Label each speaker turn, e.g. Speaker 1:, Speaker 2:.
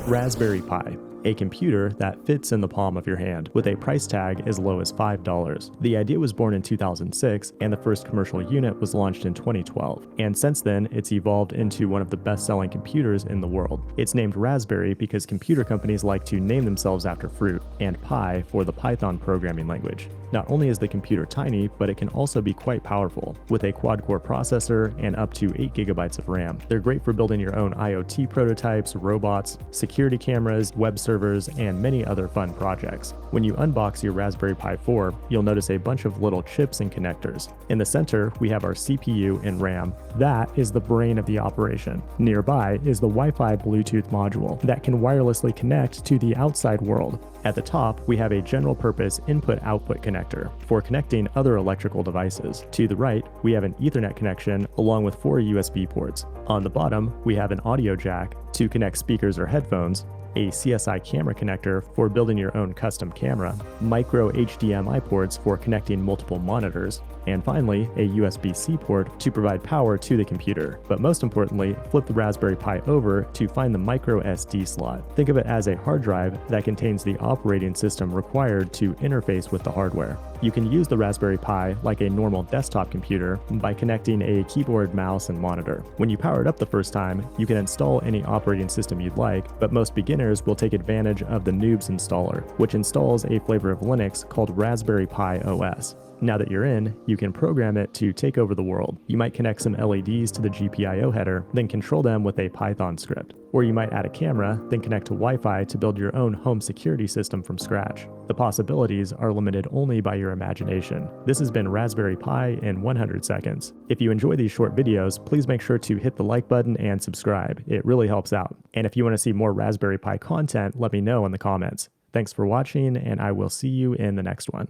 Speaker 1: Raspberry Pi, a computer that fits in the palm of your hand with a price tag as low as $5. The idea was born in 2006 and the first commercial unit was launched in 2012. And since then, it's evolved into one of the best-selling computers in the world. It's named Raspberry because computer companies like to name themselves after fruit, and Pi for the Python programming language. Not only is the computer tiny, but it can also be quite powerful, with a quad-core processor and up to 8 gigabytes of RAM. They're great for building your own IoT prototypes, robots, security cameras, web servers, and many other fun projects. When you unbox your Raspberry Pi 4, you'll notice a bunch of little chips and connectors. In the center, we have our CPU and RAM. That is the brain of the operation. Nearby is the Wi-Fi Bluetooth module that can wirelessly connect to the outside world. At the top, we have a general-purpose input-output connector for connecting other electrical devices. To the right, we have an Ethernet connection along with 4 USB ports. On the bottom, we have an audio jack to connect speakers or headphones, a CSI camera connector for building your own custom camera, micro HDMI ports for connecting multiple monitors, and finally, a USB-C port to provide power to the computer. But most importantly, flip the Raspberry Pi over to find the micro SD slot. Think of it as a hard drive that contains the operating system required to interface with the hardware. You can use the Raspberry Pi like a normal desktop computer by connecting a keyboard, mouse, and monitor. When you power it up the first time, you can install any operating system you'd like, but most beginners will take advantage of the Noobs installer, which installs a flavor of Linux called Raspberry Pi OS. Now that you're in, you can program it to take over the world. You might connect some LEDs to the GPIO header, then control them with a Python script. Or you might add a camera, then connect to Wi-Fi to build your own home security system from scratch. The possibilities are limited only by your imagination. This has been Raspberry Pi in 100 seconds. If you enjoy these short videos, please make sure to hit the like button and subscribe. It really helps out. And if you want to see more Raspberry Pi content, let me know in the comments. Thanks for watching, and I will see you in the next one.